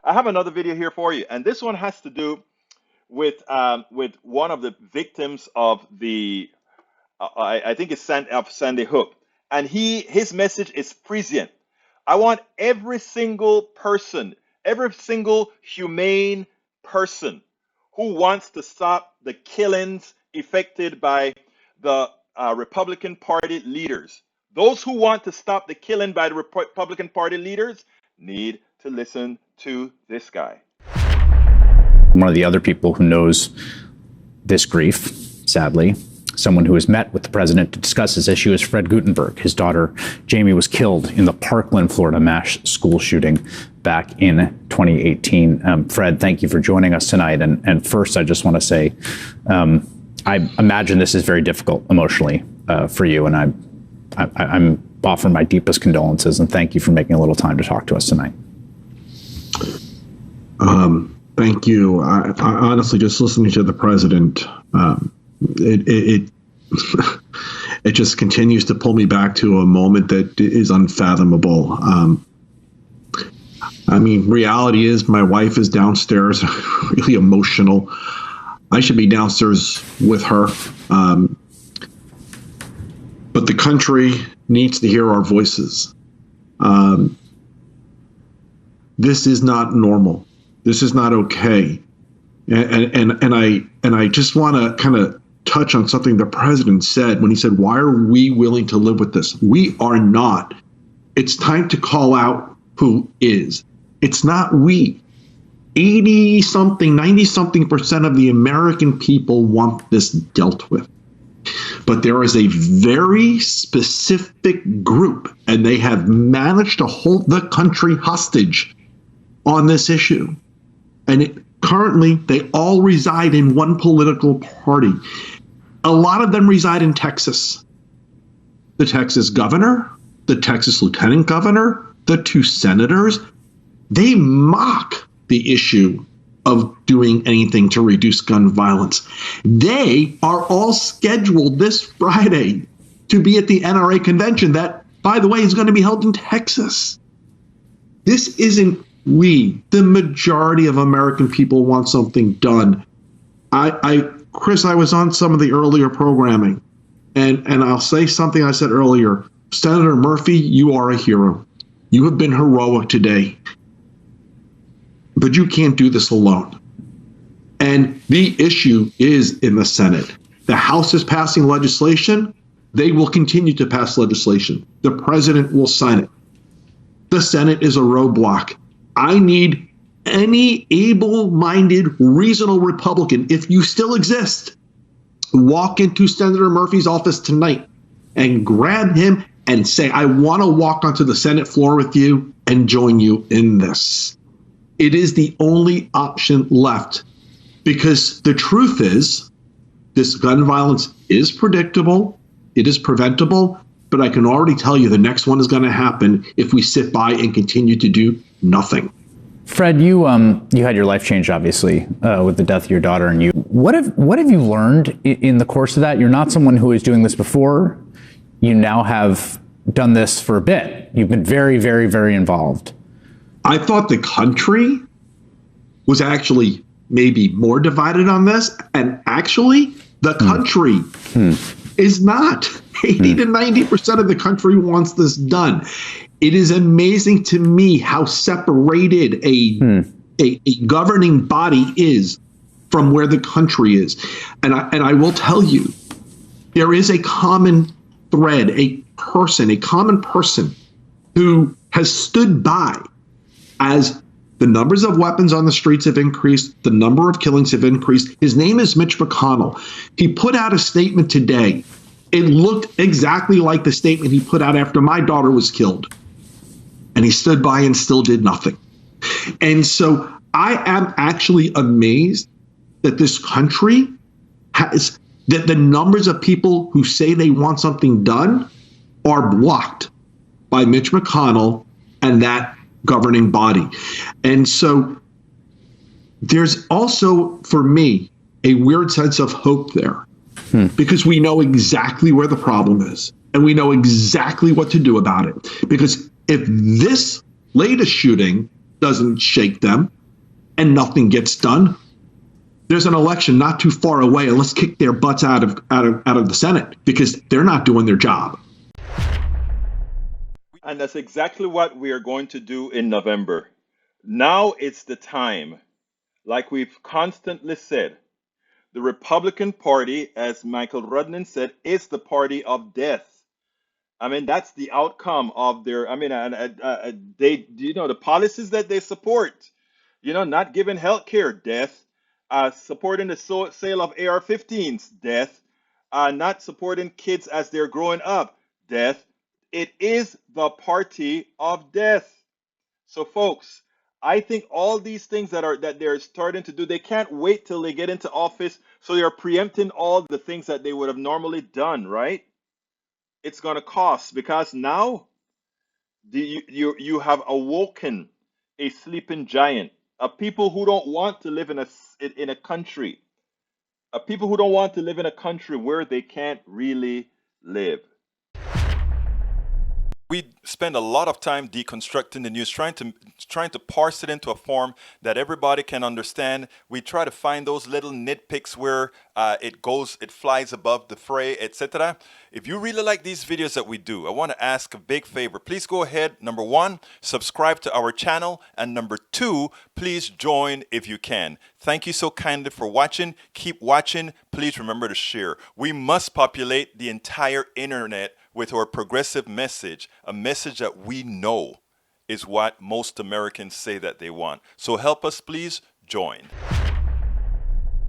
I have another video here for you, and this one has to do with one of the victims of the I think it's Sandy Hook, and his message is prescient. I want every single person, every single humane person who wants to stop the killings effected by the Republican Party leaders. Those who want to stop the killing by the Republican Party leaders need to listen to this guy. One of the other people who knows this grief, sadly, someone who has met with the president to discuss this issue, is Fred Guttenberg. His daughter, Jamie, was killed in the Parkland, Florida mass school shooting back in 2018. Fred, thank you for joining us tonight. And first, I just want to say, I imagine this is very difficult emotionally for you. And I'm offering my deepest condolences and thank you for making a little time to talk to us tonight. Thank you. I honestly, just listening to the president, it just continues to pull me back to a moment that is unfathomable. I mean, reality is my wife is downstairs, really emotional. I should be downstairs with her. But the country needs to hear our voices. This is not normal. This is not okay. And I just want to kind of touch on something the president said when he said, why are we willing to live with this? We are not. It's time to call out who is. It's not we. 80-something, 90-something% of the American people want this dealt with. But there is a very specific group, and they have managed to hold the country hostage on this issue. And currently, they all reside in one political party. A lot of them reside in Texas. The Texas governor, the Texas lieutenant governor, the two senators, they mock the issue of doing anything to reduce gun violence. They are all scheduled this Friday to be at the NRA convention that, by the way, is going to be held in Texas. This isn't we. The majority of American people want something done. Chris, I was on some of the earlier programming, and I'll say something I said earlier. Senator Murphy, you are a hero. You have been heroic today. But you can't do this alone. And the issue is in the Senate. The House is passing legislation. They will continue to pass legislation. The president will sign it. The Senate is a roadblock. I need any able-minded, reasonable Republican, if you still exist, walk into Senator Murphy's office tonight and grab him and say, I want to walk onto the Senate floor with you and join you in this. It is the only option left, because the truth is this gun violence is predictable. It is preventable. But I can already tell you the next one is going to happen if we sit by and continue to do nothing. Fred, you had your life changed, obviously, with the death of your daughter. And what have you learned in the course of that? You're not someone who was doing this before. You now have done this for a bit. You've been very, very, very involved. I thought the country was actually maybe more divided on this. And actually, the country is not. 80 to 90% of the country wants this done. It is amazing to me how separated a governing body is from where the country is. And I will tell you, there is a common thread, a common person who has stood by as the numbers of weapons on the streets have increased, the number of killings have increased. His name is Mitch McConnell. He put out a statement today. It looked exactly like the statement he put out after my daughter was killed. And he stood by and still did nothing. And so I am actually amazed that this country has, that the numbers of people who say they want something done are blocked by Mitch McConnell and that governing body. And so there's also, for me, a weird sense of hope there, because we know exactly where the problem is and we know exactly what to do about it. Because if this latest shooting doesn't shake them and nothing gets done, there's an election not too far away, and let's kick their butts out of the Senate because they're not doing their job. And that's exactly what we are going to do in November. Now it's the time, like we've constantly said, the Republican Party, as Michael Rudnin said, is the party of death. I mean, that's the outcome of their, I mean, they, the policies that they support, not giving health care, death, supporting the sale of AR-15s, death, not supporting kids as they're growing up, death. It is the party of death. So, folks, I think all these things that they're starting to do, they can't wait till they get into office, so they're preempting all the things that they would have normally done, right? It's going to cost because now you have awoken a sleeping giant, a people who don't want to live in a country, a people who don't want to live in a country where they can't really live. We spend a lot of time deconstructing the news, trying to parse it into a form that everybody can understand. We try to find those little nitpicks where it flies above the fray, etc. If you really like these videos that we do, I want to ask a big favor. Please go ahead, number one, subscribe to our channel, and number two, please join if you can. Thank you so kindly for watching. Keep watching. Please remember to share. We must populate the entire internet with our progressive message, a message that we know is what most Americans say that they want. So help us, please join.